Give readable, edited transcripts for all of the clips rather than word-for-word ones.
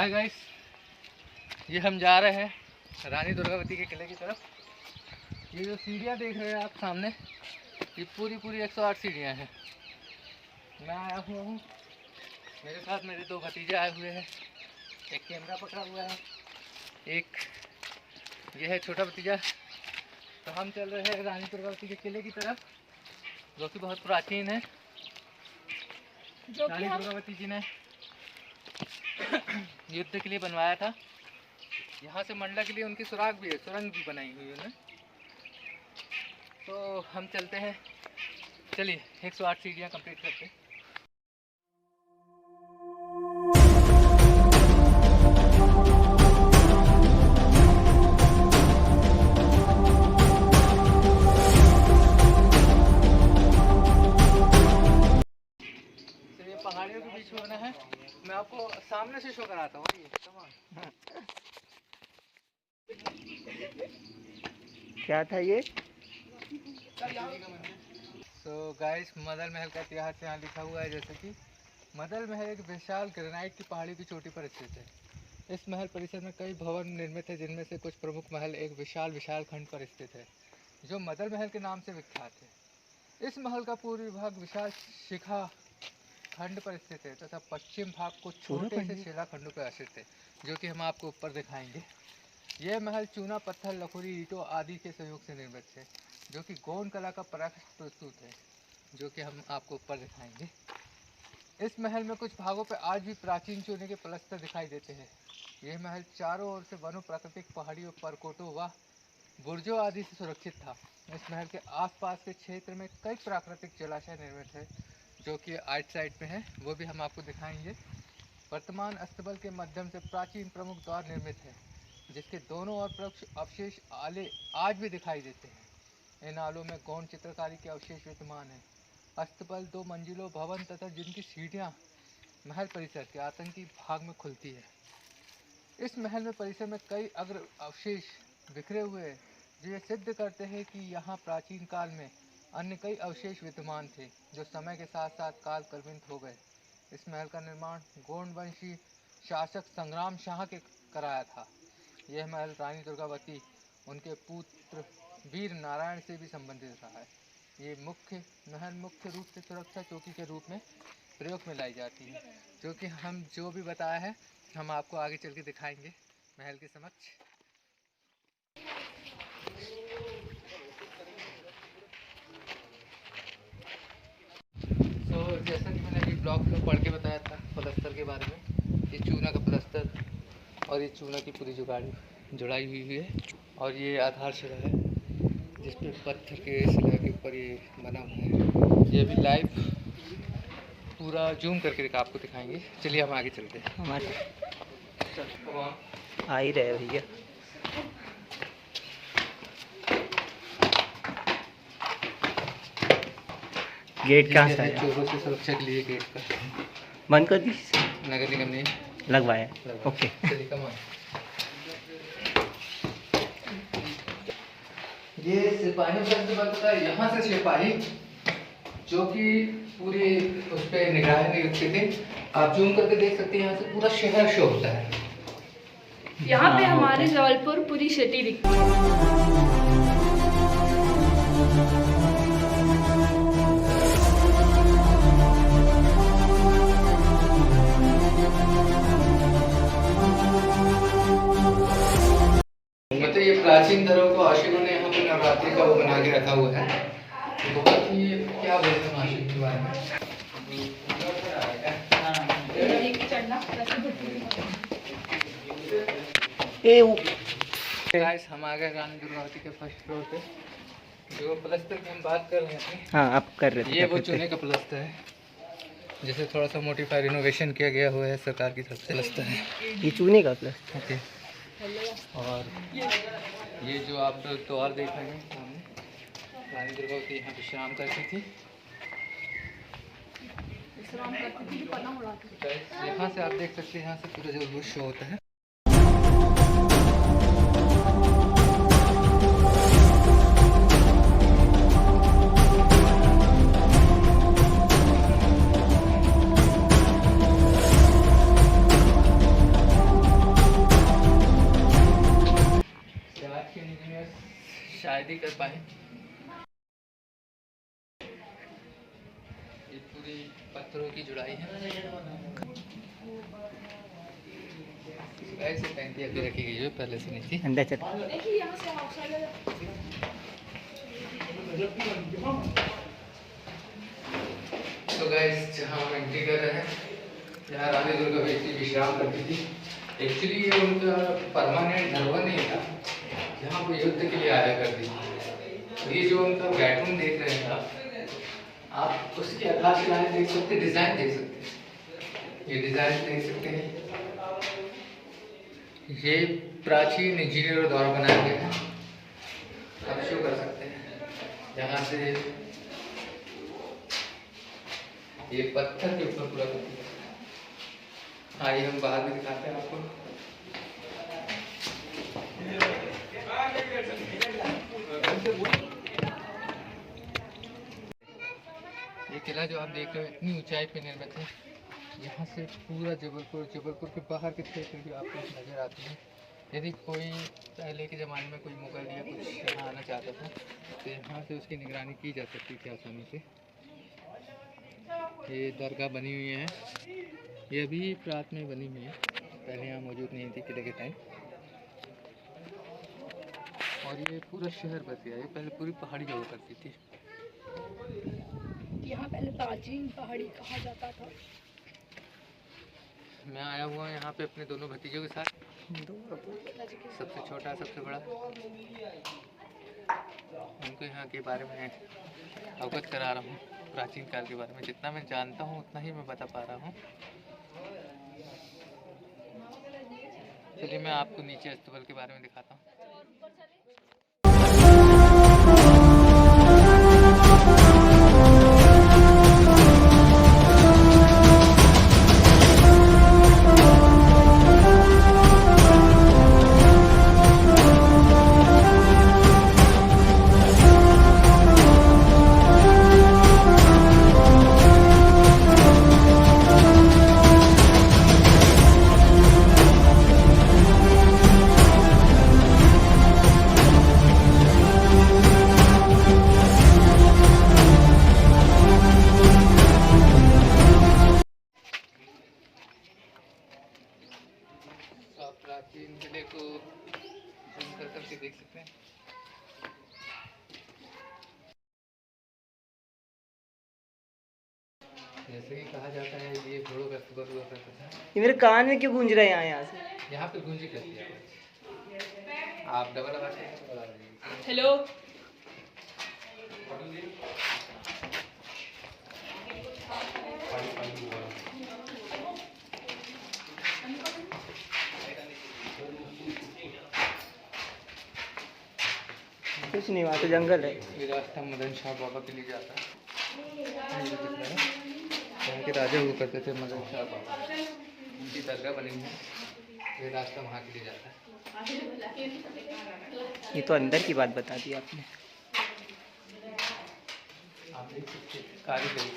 Hi guys, ये हम जा रहे हैं रानी दुर्गावती के किले की तरफ। ये जो सीढ़ियाँ देख रहे हैं आप सामने, ये पूरी 108 सीढ़ियाँ हैं। मैं आया हुआ हूँ, मेरे साथ मेरे दो भतीजे आए हुए हैं। एक कैमरा पकड़ा हुआ है, एक ये है छोटा भतीजा। तो हम चल रहे हैं रानी दुर्गावती के किले की तरफ, जो कि बहुत प्राचीन है। रानी दुर्गावती जी ने युद्ध के लिए बनवाया था। यहाँ से मंडला के लिए उनकी सुराग भी है, सुरंग भी बनाई हुई है उन्होंने। तो हम चलते हैं, चलिए 108 सीढ़ियाँ कंप्लीट करते हैं। पहाड़ियों के बीच में होना है। मैं आपको सामने से शो कराता हूँ। क्या था ये? तो गाइस, मदल महल का इतिहास यहाँ लिखा हुआ है। जैसे कि मदल महल एक विशाल ग्रेनाइट की पहाड़ी की चोटी पर स्थित है। इस महल परिसर में कई भवन निर्मित है, जिनमें से कुछ प्रमुख महल एक विशाल खंड पर स्थित है, जो मदल महल के नाम से विख्यात है। इस महल का पूर्वी भाग विशाल शिखा खंड पर स्थित है तथा पश्चिम भाग को छोटे से शिला खंडों पर आश्रित है, जो कि हम आपको ऊपर दिखाएंगे। यह महल चूना, पत्थर, लकड़ी, ईंटों आदि के सहयोग से निर्मित है, जो कि गोंड कला का प्रस्तुत है, जो कि हम आपको ऊपर दिखाएंगे। इस महल में कुछ भागों पर आज भी प्राचीन चूने के पलस्तर दिखाई देते हैं। यह महल चारों ओर से वनों, प्राकृतिक पहाड़ियों, परकोटों व बुर्जों आदि से सुरक्षित था। इस महल के आसपास के क्षेत्र में कई प्राकृतिक जलाशय निर्मित है, जो कि आइट साइड में है, वो भी हम आपको दिखाएंगे। वर्तमान अस्तबल के माध्यम से प्राचीन प्रमुख द्वार निर्मित है, जिसके दोनों ओर प्रमुख अवशेष आले आज भी दिखाई देते हैं। इन आलों में गौण चित्रकारी के अवशेष विद्यमान है। अस्तबल 2 मंजिलों भवन तथा जिनकी सीढ़ियाँ महल परिसर के आतंकी भाग में खुलती है। इस महल में परिसर में कई अग्र अवशेष बिखरे हुए हैं, जो ये सिद्ध करते हैं कि यहाँ प्राचीन काल में अन्य कई अवशेष विद्यमान थे, जो समय के साथ साथ काल कलवित हो गए। इस महल का निर्माण गोंड वंशी शासक संग्राम शाह के कराया था। यह महल रानी दुर्गावती उनके पुत्र वीर नारायण से भी संबंधित रहा है। ये महल मुख्य रूप से सुरक्षा चौकी के रूप में प्रयोग में लाई जाती है, जो कि हम जो भी बताया है हम आपको आगे चल के दिखाएंगे महल के समक्ष। तो जैसा कि मैंने अभी ब्लॉग में पढ़ के बताया था पलस्तर के बारे में, ये चूना का पलस्तर और ये चूना की पूरी जुड़ाई हुई है। और ये आधारशिला है, जिस पे पत्थर के शिला के ऊपर ये बना हुआ है। ये भी लाइव पूरा जूम करके आपको दिखाएंगे। चलिए हम आगे चलते हैं। हमारे आ ही रहे भैया। गेट कहाँ से है? चोरों से सुरक्षा के लिए गेट का बंद कर दी, नगर निगम ने लगवाया। ओके, चलिए कम ऑन। ये सिपाहियों का इंतजाम था। यहाँ से सिपाही जो कि पूरी उस पर निगरानी रखते थे। आप जूम करके देख सकते हैं, यहाँ से पूरा शहर शो होता है। यहाँ पे हमारे जबलपुर पूरी सिटी दिखती है। मतलब ये प्राचीन धरोहर को आशिकों ने यहाँ पे नवरात्रि का वो बना के रखा हुआ है। बहुत ही क्या बोलते हैं आशिक के बारे में। गाइस, हम आ गए रानी दुर्गावती के फर्स्ट फ्लोर पे। जो प्लस्तर की हम बात कर रहे हैं, हाँ आप कर रहे थे। ये वो चूने का प्लस्तर है, जिसे थोड़ा सा मोडिफाई रिनोवेशन किया गया हुआ है सरकार की तरफ से। प्लस्तर है ये चूने का प्लस्तर। ओके। और ये जो आप द्वार देख रहे हैं सामने, रानी दुर्गावती यहाँ विश्राम करती थी। यहाँ से आप देख सकते हैं, यहाँ से पूरा जो शो होता है। शायद ही कर पाए। ये पूरी पत्थरों की जुड़ाई है। ऐसे पैंती अभी रखी गई है, पहले से नहीं थी। अंदर चल। देखिए यहाँ से आउटसाइड तो गाइस जहाँ हम एंट्री कर रहे हैं, यहाँ रानी दुर्गावती विश्राम करती थी। एक्चुअली ये उनका परमानेंट धरोहर नहीं था, जहाँ वो युद्ध के लिए आया करती थी। तो ये जो उनका बेडरूम देख रहे हैं आप उसके आधारशिलाएं देख सकते हैं, डिजाइन देख सकते हैं। ये डिजाइन देख सकते हैं, ये प्राचीन इंजीनियरों द्वारा बनाया गया है। आप शो कर सकते हैं यहाँ से ये पत्थर के ऊपर पूरा करती है। आइए हम बाहर भी दिखाते हैं आपको। ये किला जो आप देख रहे हो इतनी ऊंचाई पे निर्मित है। यहाँ से पूरा जबलपुर के बाहर के क्षेत्र भी आपको नजर आते हैं। यदि कोई पहले के ज़माने में कोई मुगल या कुछ यहाँ आना चाहता था तो यहाँ से उसकी निगरानी की जा सकती थी आसानी से। ये दरगाह बनी हुई है, ये अभी रात में बनी हुई है, पहले यहाँ मौजूद नहीं थी किले के टाइम। और ये पूरा शहर बस गया, ये पहले पूरी पहाड़ी हुआ करती थी। यहाँ पहले प्राचीन पहाड़ी कहा जाता था। मैं आया हुआ हूँ यहाँ पे अपने दोनों भतीजों के साथ, सबसे छोटा सबसे बड़ा। उनको यहाँ के बारे में अवगत करा रहा हूँ, प्राचीन काल के बारे में। जितना मैं जानता हूँ उतना ही मैं बता पा रहा हूँ। चलिए मैं आपको नीचे अस्तबल के बारे में दिखाता हूँ। प्राचीन किले को जूम कर करके देख सकते हैं। जैसे कि कहा जाता है ये घोड़ों का अस्तबल हुआ करता था। ये मेरे कान में क्यों गूंज रहा है यहाँ से? यहाँ पे गूंजी करती है। आप डबल आवाज से हेलो कुछ नहीं, वहाँ तो जंगल है। ये रास्ता मदन शाह बाबा के लिए जाता है। यहाँ के राजा हुआ करते थे मदन शाह बाबा, उनकी दरगाह बनी हुई है। ये रास्ता वहाँ के लिए जाता है। ये तो अंदर की बात बता दी आपने। आप देख सकते हैं कारीगरी।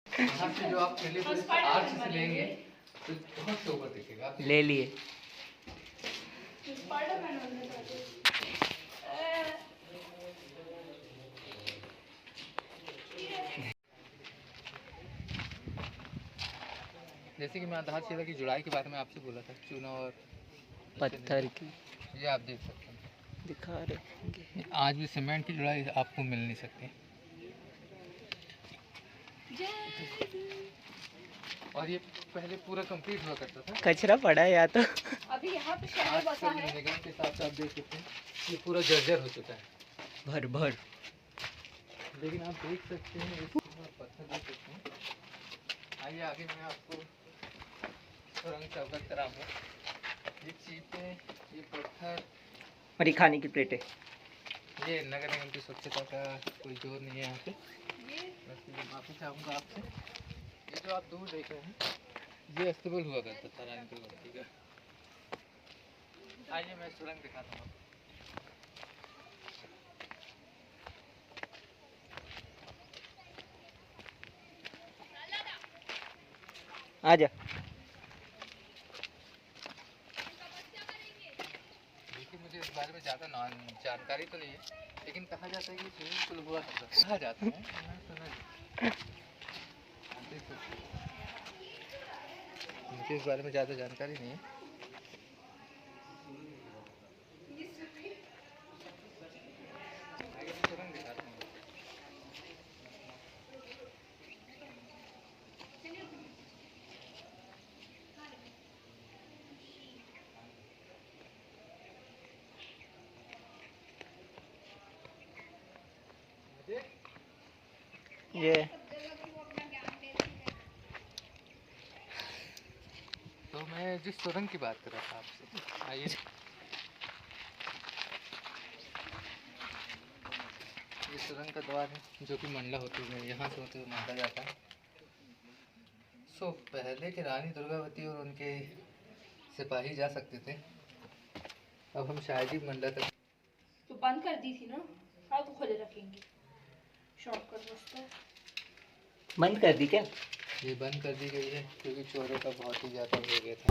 यहाँ से जो आप किले को आर्च से लेंगे तो बहुत शोभा दिखेगा। ले लिए। जैसे कि मैं आधारशिला की जुड़ाई के बारे में आपसे बोला था, चूना और पत्थर की ये आप देख सकते हैं, दिखा रहे। आज भी सीमेंट की जुड़ाई आपको मिल नहीं सकती। और ये पहले पूरा कंप्लीट हुआ करता था। कचरा पड़ा है या तो। अभी यहाँ पे शहर बसा है। निगम के साथ आप देख सकते हैं ये पूरा जर्जर हो चुका है, भर भर। लेकिन आप देख सकते हैं इस पत्थर देख सकते हैं। आइए आगे मैं आपको सुरंग से अवगत कराऊंगा। ये चीटे, ये पत्थर और ये खाने की प्लेटें। ये नगर निगम की स्वच्छता का कोई जोर नहीं है यहाँ पे। मैं माफ़ी चाहूँगा आपसे। ये जो आप दूर देख रहे हैं ये अस्तबल हुआ करता था रानी दुर्गावती का। आइए मैं सुरंग दिखाता हूँ। आजा। ज़्यादा जानकारी तो नहीं है, लेकिन कहा जाता है कि स्विमिंग पूल हुआ करता था। कहा जाता है, मैंने सुना नहीं। मुझे इस बारे में ज़्यादा जानकारी नहीं है। सुरंग दिखाता हूँ। ये तो मैं जिस सुरंग की बात कर रहा था आपसे, आइए। ये सुरंग का द्वार है जो कि मंडला होते हुए यहाँ से होते हुए मंडला जाता है। सो पहले के रानी दुर्गावती और उनके सिपाही जा सकते थे, अब हम शायद ही मंडला तक। तो बंद कर दी थी ना, अब खुले रखेंगे। शॉर्टकट रास्ता बंद कर दी क्या? ये बंद कर दी गई है क्योंकि चोरों का बहुत ही ज़्यादा हो गया था।